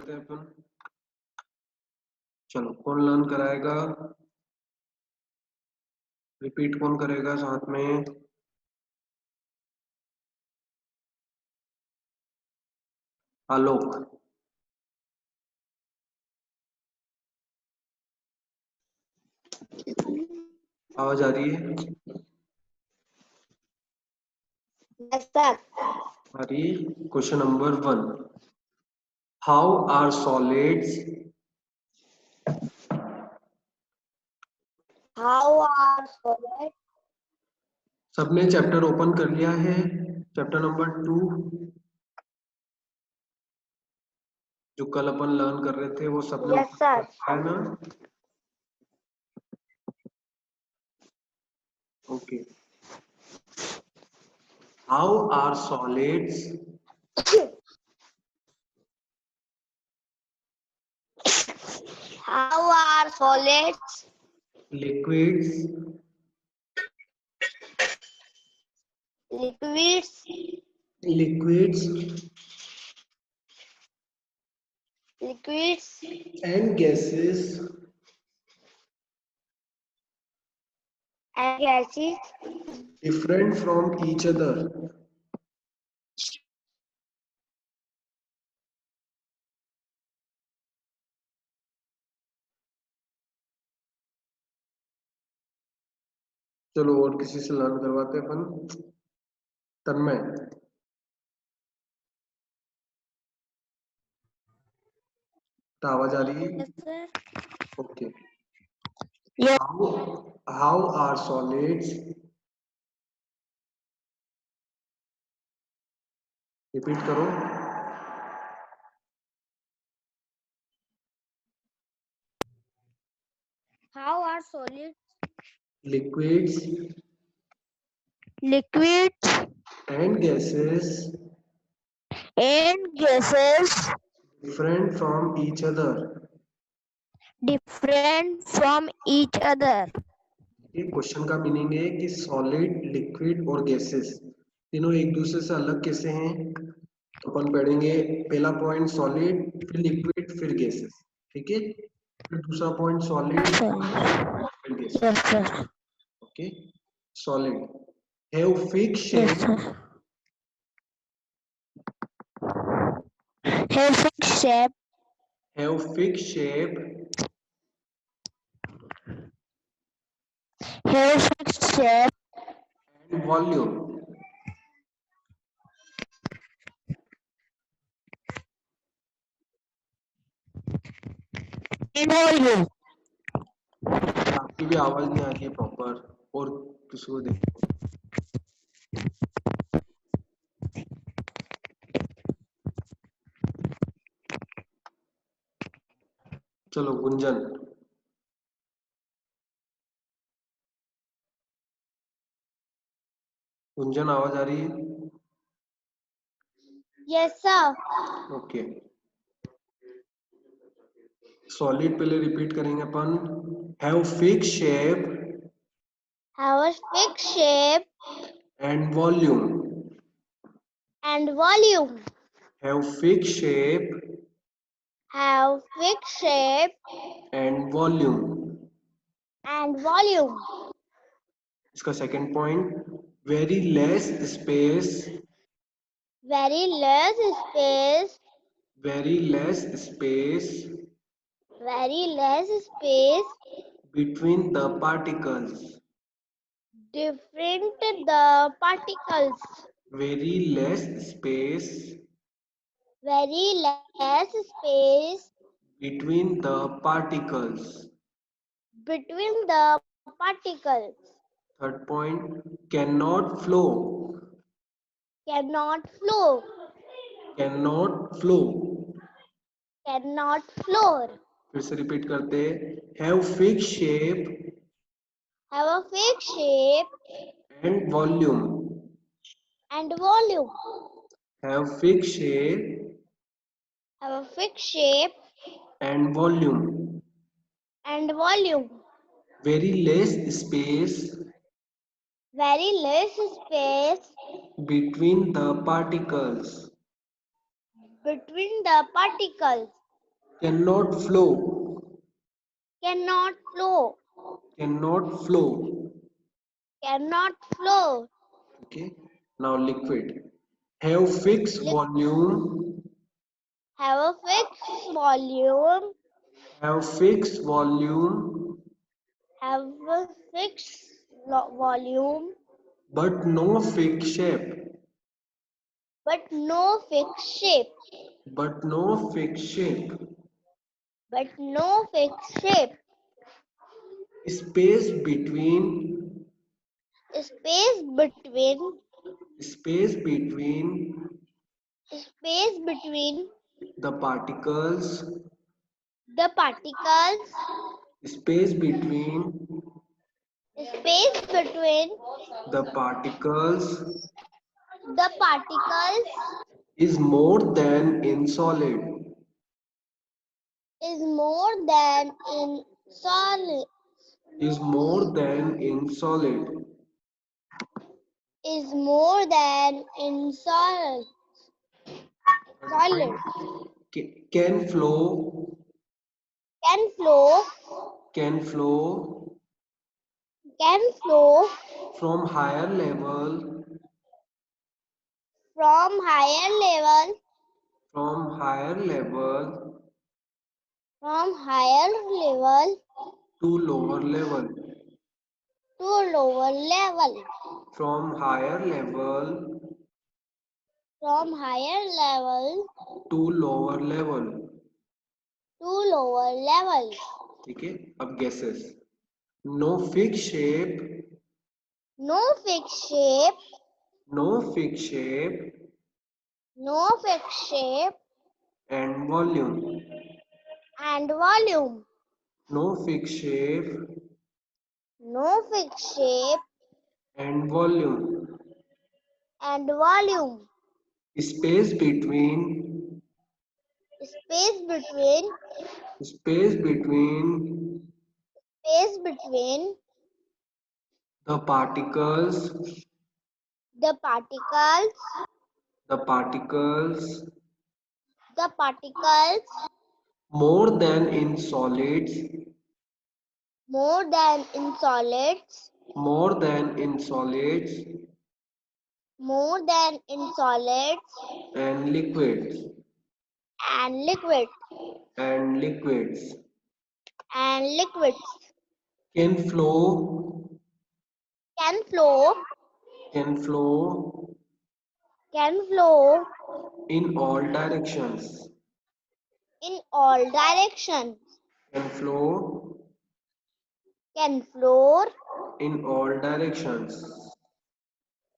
करते हैं अपन। चलो कौन लर्न कराएगा, रिपीट कौन करेगा साथ में? आलोक। आवाज आ रही है? Yes, sir. आ रही है। Question number 1, how are solids, How are solids? सबने चैप्टर ओपन कर लिया है? चैप्टर नंबर 2 जो कल अपन लर्न कर रहे थे वो सबने Yes, ओपन sir. कर लिया है ना? Okay. How are solids, How are solids, liquids, liquids, liquids liquids, and gases and gases different from each other? चलो और किसी से लर्न करवाते हैं अपन। तन्मय, तो आवाज आ रही है? Yes, sir. Okay. Yes. How are solids, repeat करो। How are solids, liquids liquids, and gases and gases different from each other? different from each other? ये क्वेश्चन का मीनिंग है कि सॉलिड, लिक्विड और गैसेस तीनों एक दूसरे से अलग कैसे हैं। तो अपन पढ़ेंगे पहला पॉइंट सॉलिड, फिर लिक्विड, फिर गैसेस। ठीक है, फिर दूसरा पॉइंट सॉलिड, फिर gases. Yes, sir. Okay. Solid have fix Yes, shape, sir. Have fixed shape, have fix shape have fixed shape, and volume. and volume. आपकी भी आवाज नहीं आ रही है प्रॉपर, और किसी को देखो। चलो गुंजन, गुंजन आवाज आ रही है? Yes, sir. ओके। सॉलिड पहले रिपीट करेंगे अपन। Have fix shape Have a fixed shape and volume. and volume. Have fix shape Have fixed shape and volume. and volume. इसका second point, very less space, Very less space, very less space very less space, between the particles, different the particles. Very less space Very less space between the particles. between the particles. Third point, can not flow, Cannot flow, can not flow. cannot flow. फिर से repeat करते हैं, have fix shape Have a fixed shape and volume. and volume. Have fix shape Have a fixed shape and volume. and volume. Very less space Very less space between the particles, between the particles. cannot flow, cannot flow, cannot flow. cannot flow. Okay, now liquid, have fixed Liquid volume, have a fixed volume, have fixed volume, have a fixed volume, but no fixed shape, but no fixed shape, but no fixed shape. but no fixed shape. Space between, Space between, space between space between the particles, the particles, space between space between the particles the particles is more than in solid, is more than in solid, is more than in solid. is more than in solid, solid. Can flow, Can flow, can flow can flow from higher level, from higher level, from higher level from higher level to lower level, to lower level, from higher level from higher level to lower level. to lower level. ठीक है, अब gases, no fix shape, No fixed shape, no fix shape no fixed shape and volume, and volume. No fix shape No fixed shape and volume. and volume. Space between, Space between, space between space between the particles, the particles, the particles the particles more than in solids, more than in solids, more than in solids more than in solids and liquids, and liquid and liquids and liquids can flow, can flow, can flow can flow in all directions, in all directions, can flow can flow in all directions.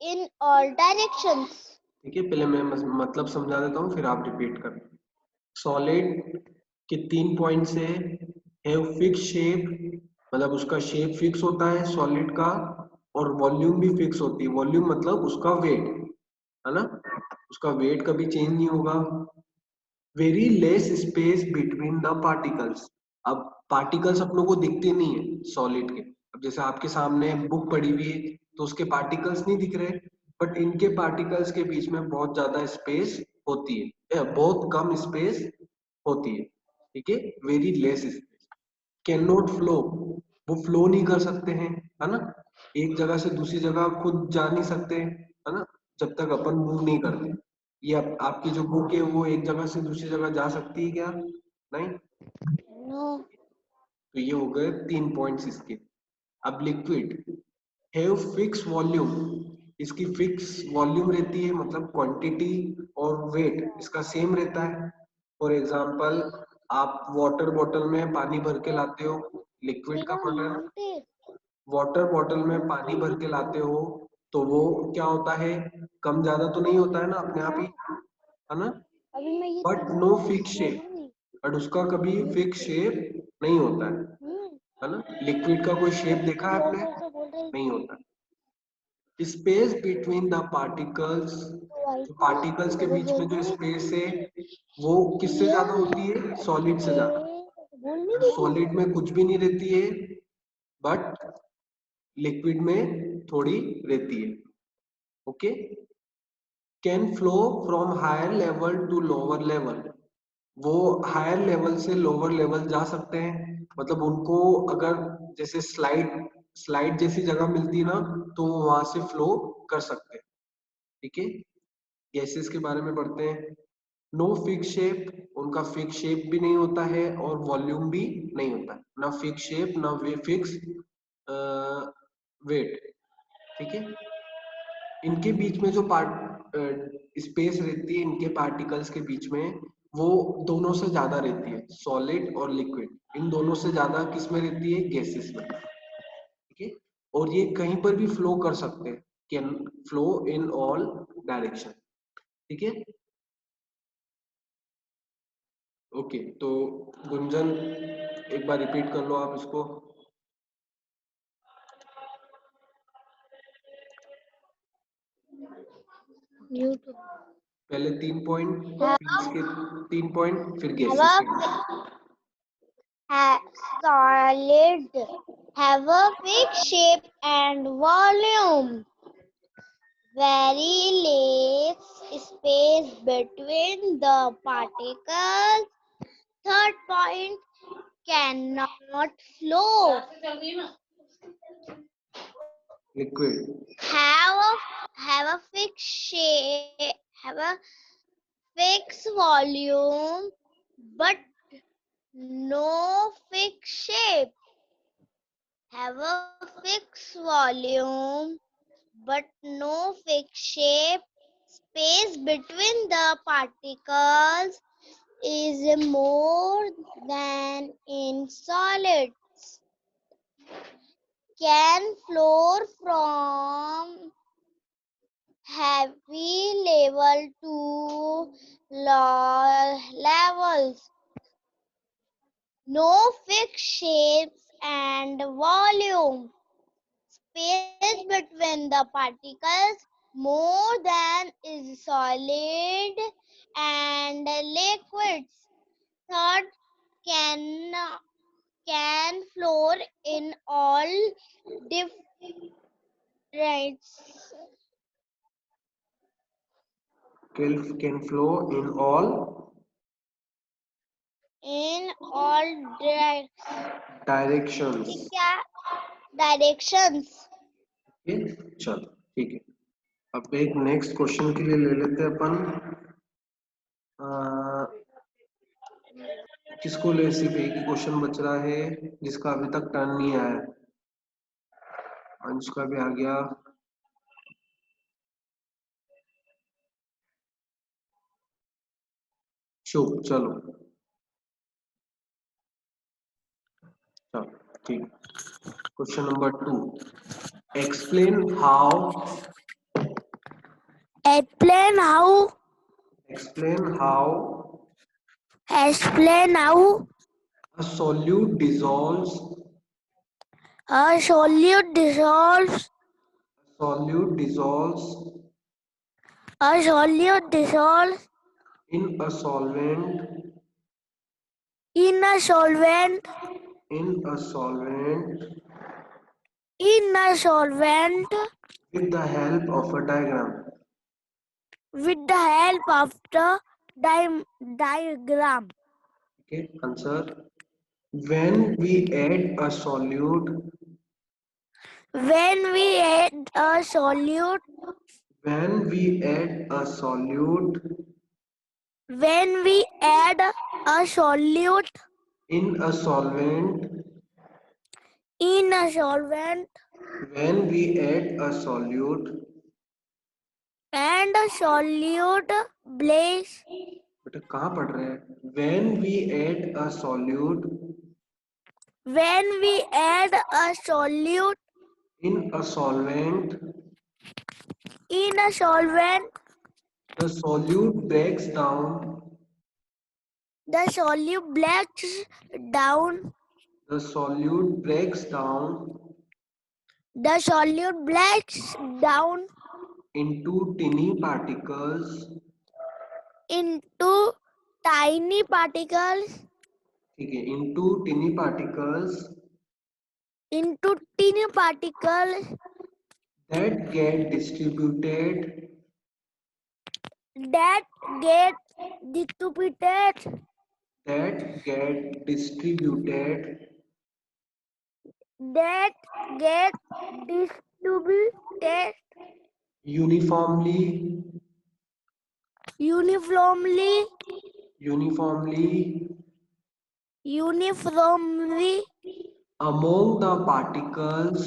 in all directions. ठीक है, पहले मैं मतलब समझा देता हूँ, फिर आप रिपीट कर. सॉलिड के 3 पॉइंट्स है. हैव फिक्स शेप, मतलब उसका शेप फिक्स होता है सॉलिड का, और वॉल्यूम भी फिक्स होती है. वॉल्यूम मतलब उसका वेट, है ना, उसका वेट कभी चेंज नहीं होगा. Very less space between the particles. अब पार्टिकल्स अपनों को दिखते नहीं है सॉलिड के. अब जैसे आपके सामने बुक पड़ी हुई है तो उसके पार्टिकल्स नहीं दिख रहे, बट इनके पार्टिकल्स के बीच में बहुत ज्यादा स्पेस होती है, बहुत कम स्पेस होती है. ठीक है, very less space. Can not flow, वो फ्लो नहीं कर सकते हैं, है ना, एक जगह से दूसरी जगह खुद जा नहीं सकते, है ना, जब तक अपन मूव नहीं करते. ये आपकी जो बुक है वो एक जगह से दूसरी जगह जा सकती है क्या? नहीं. No, तो ये हो गए 3 पॉइंट्स इसके. अब लिक्विड, हैव फिक्स वॉल्यूम, इसकी फिक्स वॉल्यूम रहती है, मतलब क्वांटिटी और वेट इसका सेम रहता है. फॉर एग्जांपल, आप वाटर बॉटल में पानी भर के लाते हो, लिक्विड का बॉटल, वाटर बॉटल में पानी भर के लाते हो, तो वो क्या होता है, कम ज्यादा तो नहीं होता है ना अपने आप ही, है ना, अभी मैं ये but no fix shape, but उसका कभी फिक्स शेप नहीं होता है ना. लिक्विड का कोई शेप देखा है आपने? नहीं होता. स्पेस बिटवीन द पार्टिकल्स, जो पार्टिकल्स के बीच में जो स्पेस है वो किससे ज्यादा होती है? सॉलिड से ज्यादा. सॉलिड में कुछ भी नहीं रहती है, बट लिक्विड में थोड़ी रहती है. Okay. Can flow from higher level to lower level. वो हायर लेवल से लोअर लेवल जा सकते हैं, मतलब उनको अगर जैसे स्लाइड जैसी जगह मिलती है ना, तो वो वहां से फ्लो कर सकते हैं। ठीक है, गैसेस के बारे में पढ़ते हैं। नो फिक्स शेप, उनका फिक्स शेप भी नहीं होता है और वॉल्यूम भी नहीं होता, ना फिक्स शेप ना फिक्स वेट। ठीक है, इनके बीच में जो स्पेस रहती है इनके पार्टिकल्स के बीच में, वो दोनों से ज्यादा रहती है, सॉलिड और लिक्विड, इन दोनों से ज्यादा किस में रहती है, गैसेस में। ठीक है, और ये कहीं पर भी फ्लो कर सकते हैं, can flow in all direction. ठीक है, ओके, तो गुंजन एक बार रिपीट कर लो आप इसको। पहले 3 पॉइंट, फिर इसके 3 पॉइंट, फिर गैसेस के। solid have a fixed shape and volume. Very less space between the particles. Third point, cannot flow. Liquid Have a fixed shape, have a fixed volume, but no fixed shape. Have a fixed volume, but no fixed shape. Space between the particles is more than in solids. Can flow from heavy level to low levels. No fixed shapes and volume. Space between the particles more than is solid and liquids. Third, can flow in all different can flow in all directions। directions. ठीक है, चलो ठीक है। अब एक next question के लिए ले लेते हैं अपन। किसको ले, सिर्फ एक ही क्वेश्चन बच रहा है जिसका अभी तक टर्न नहीं आया। अंश का भी आ गया। शुभ, चलो चलो ठीक। Question number 2, explain how Explain how explain how explain how a solute dissolves a solute dissolves solute dissolves in a solvent in a solvent in a solvent in a solvent with the help of a diagram। with the help of the diagram. Okay, answer. When we add a solute, When we add a solute, when we add a solute when we add a solute in a solvent, in a solvent when we add a solute, and a solute blaze, बेटा कहाँ पढ़ रहे हैं? When we add a solute when we add a solute in a solvent, in a solvent, the solute breaks down. the solute breaks down. The solute breaks down The solute breaks down into tiny particles. into tiny particles, ठीक है, into tiny particles that get distributed that get distributed that get distributed that get distributed uniformly uniformly uniformly uniformly among the particles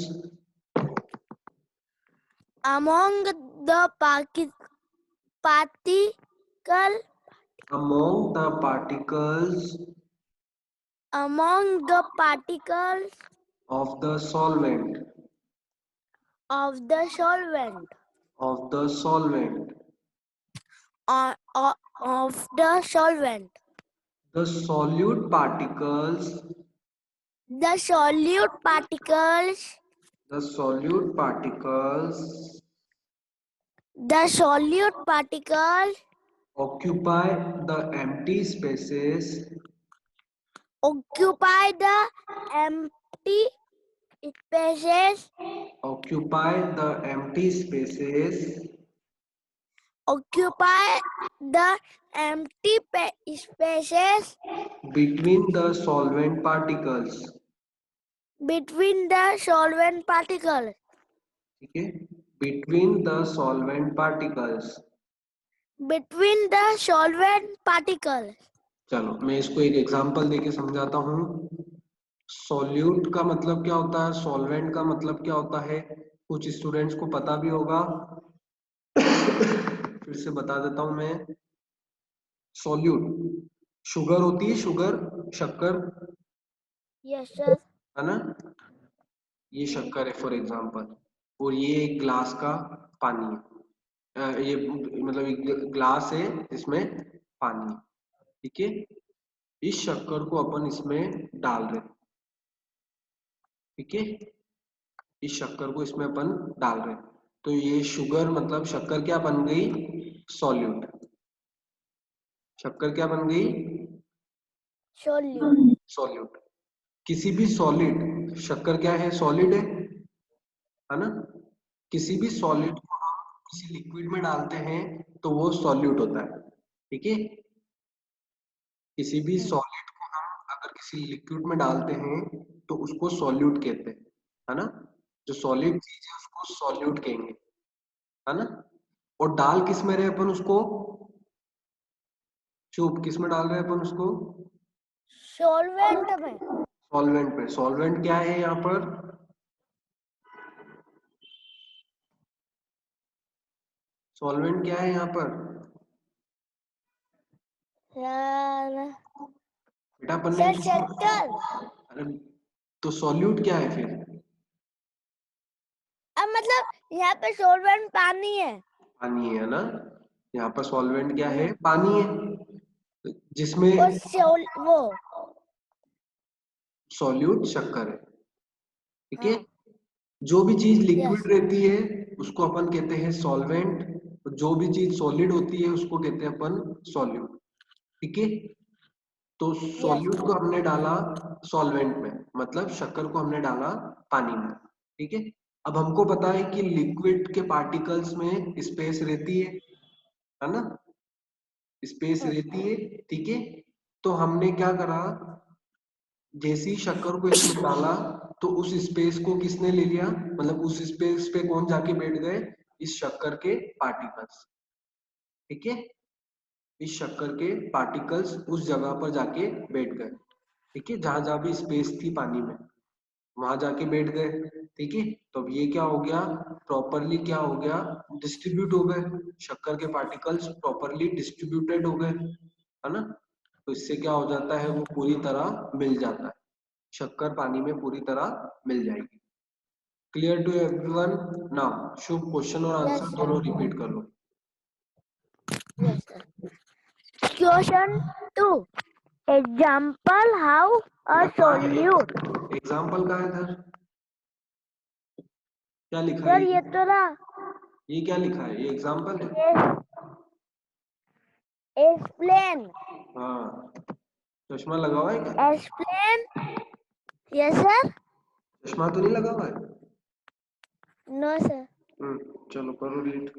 among the particle among the particles among the particles of the solvent of the solvent of the solvent of the solvent. the solute particles The solute particles the solute particles the solute particles occupy the empty spaces occupy the empty spaces occupy the empty spaces occupy the empty spaces between the solvent particles. between the solvent particles. ठीक है, between the solvent particles. Between the solvent particles. चलो मैं इसको एक example देके समझाता हूँ. Solute का मतलब क्या होता है, सॉल्वेंट का मतलब क्या होता है, कुछ स्टूडेंट्स को पता भी होगा. फिर से बता देता हूं मैं. सॉल्यूट शुगर होती है, शुगर शक्कर Yes, sir. है ना, ये शक्कर है फॉर एग्जांपल, और ये एक ग्लास का पानी है. ये मतलब एक ग्लास है जिसमें पानी है. ठीक है, इस शक्कर को अपन इसमें डाल रहे हैं. ठीक है, इस शक्कर को इसमें अपन डाल रहे हैं, तो ये शुगर मतलब शक्कर क्या बन गई, सॉल्यूट. शक्कर क्या बन गई, Solute. सॉल्यूट. किसी भी सॉलिड, शक्कर क्या है, सॉलिड है ना. किसी भी सॉलिड को हम किसी लिक्विड में डालते हैं तो वो सॉल्यूट होता है. ठीक है, किसी भी सॉलिड को हम अगर किसी लिक्विड में डालते हैं तो उसको सॉल्यूट कहते हैं, है ना. जो सॉलिड चीज है उसको सॉल्यूट कहेंगे, है ना. और डाल किस में रहे अपन उसको, चुप, किस में डाल रहे हैं अपन उसको, Solvent में. सॉल्वेंट पे. सॉल्वेंट क्या है यहाँ पर, सॉल्वेंट क्या है यहाँ पर Sir. बेटा, अपन ने Sir, शक्कर. अरे तो सॉल्यूट क्या है फिर, अब मतलब यहाँ पे solvent पानी है. पानी है ना. यहाँ पर सॉल्वेंट क्या है, पानी है, जिसमें वो सॉल्यूट शक्कर है. ठीक है, हाँ. जो भी चीज लिक्विड Yes. रहती है उसको अपन कहते हैं सॉल्वेंट, जो भी चीज सॉलिड होती है उसको कहते हैं अपन सॉल्यूट. ठीक है, तो सॉल्यूट को हमने डाला सॉल्वेंट में, मतलब शक्कर को हमने डाला पानी में. ठीक है, अब हमको पता है कि लिक्विड के पार्टिकल्स में स्पेस रहती है ना, स्पेस रहती है. ठीक है, तो हमने क्या करा, जैसे ही शक्कर को इसमें डाला तो उस स्पेस को किसने ले लिया, मतलब उस स्पेस पे कौन जाके बैठ गए, इस शक्कर के पार्टिकल्स. ठीक है, इस शक्कर के पार्टिकल्स उस जगह पर जाके बैठ गए. ठीक है, जहां जहां भी स्पेस थी पानी में वहां जाके बैठ गए. ठीक है, तो अब ये क्या हो गया, प्रॉपरली क्या हो गया, डिस्ट्रीब्यूट हो गए. शक्कर के पार्टिकल्स प्रॉपरली डिस्ट्रीब्यूटेड हो गए, है ना. तो इससे क्या हो जाता है, वो पूरी तरह मिल जाता है, शक्कर पानी में पूरी तरह मिल जाएगी. Clear to everyone. नाउ शुभ क्वेश्चन और Yes, आंसर sir. दोनों रिपीट कर लो. Yes, sir. Question 2. Example how a solute. Example कहाँ है इधर, क्या लिखा सर है, ये तो रहा. ये क्या लिखा है, ये एग्जाम्पल है. Yes. Explain. हाँ, चश्मा लगा हुआ है क्या, Explain. Yes, sir. चश्मा तो नहीं लगा हुआ है. No, sir. चलो करो read.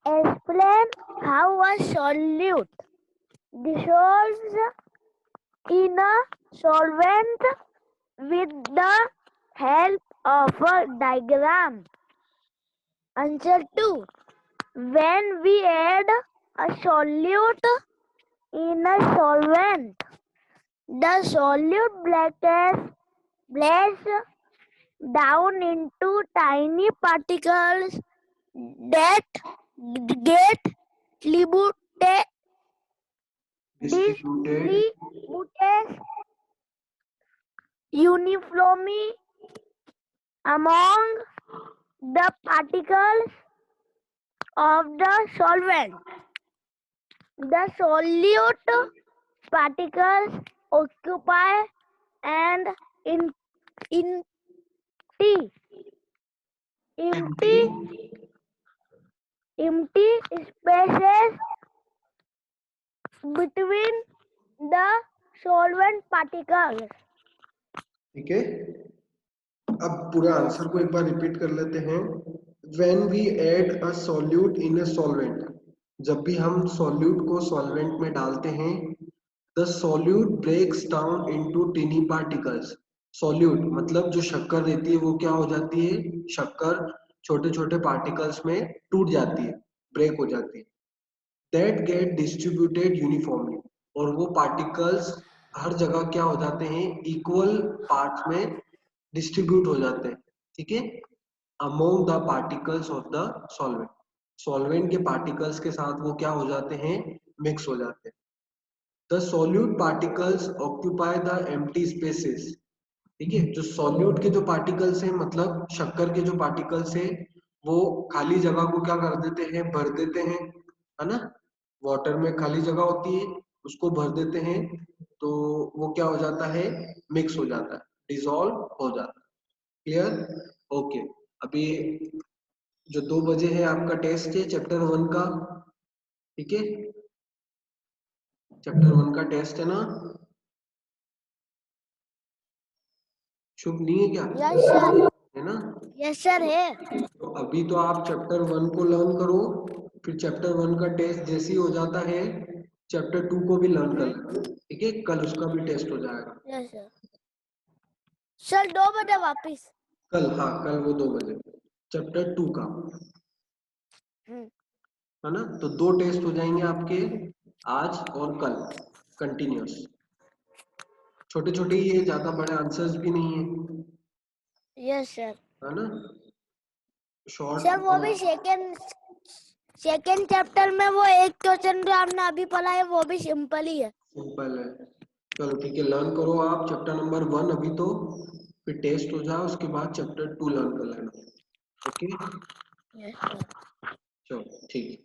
Explain how a solute dissolves in a solvent with the help of a diagram. Answer 2. When we add a solute in a solvent, the solute breaks down into tiny particles that get Distributed distributed uniformly among the particles of the solvent. The solute particles occupy and empty empty spaces between the solvent particles. ठीक है। अब पूरा answer को एक बार repeat कर लेते हैं। When we add a solute in a solvent, जब भी हम solute को solvent में डालते हैं, the solute breaks down into tiny particles. solute मतलब जो शक्कर रहती है वो क्या हो जाती है, शक्कर छोटे छोटे पार्टिकल्स में टूट जाती है, ब्रेक हो जाती है। that get distributed uniformly, और वो पार्टिकल्स हर जगह क्या हो जाते हैं, इक्वल पार्ट्स में डिस्ट्रीब्यूट हो जाते हैं, ठीक है, among the particles of the solvent. Solvent के पार्टिकल्स के साथ वो क्या हो जाते हैं, मिक्स हो जाते हैं। The solute particles occupy the empty spaces, ठीक है, जो सॉल्यूट के जो पार्टिकल्स हैं, मतलब शक्कर के जो पार्टिकल्स हैं, वो खाली जगह को क्या कर देते हैं, भर देते हैं, है ना। वाटर में खाली जगह होती है, उसको भर देते हैं, तो वो क्या हो जाता है, मिक्स हो जाता है, डिसॉल्व हो जाता है। क्लियर? ओके। अभी जो 2 बजे है आपका टेस्ट है चैप्टर 1 का, ठीक है, चैप्टर 1 का टेस्ट है ना। शुभ नहीं है क्या? Yes sir. है ना। यस सर है। तो अभी तो आप चैप्टर 1 को लर्न करो, फिर चैप्टर 1 का टेस्ट जैसे ही हो जाता है चैप्टर 2 को भी लर्न कर लेना, ठीक है, कल उसका भी टेस्ट हो जाएगा। Yes sir. सर 2 बजे वापिस। कल, हाँ कल वो 2 बजे चैप्टर 2 का, है ना। तो 2 टेस्ट हो जाएंगे आपके आज और कल, कंटिन्यूस, छोटे छोटे ही है, ज्यादा बड़े आंसर्स भी नहीं है, यस सर। है ना, शॉर्ट। सर वो भी सेकेंड चैप्टर में वो एक क्वेश्चन जो आपने अभी पढ़ा है वो भी सिंपल ही है। सिंपल है। चलो ठीक है, लर्न करो आप चैप्टर नंबर 1 अभी तो, फिर टेस्ट हो जाए उसके बाद चैप्टर 2 लर्न कर लेना, ओके। Yes sir. चलो ठीक है।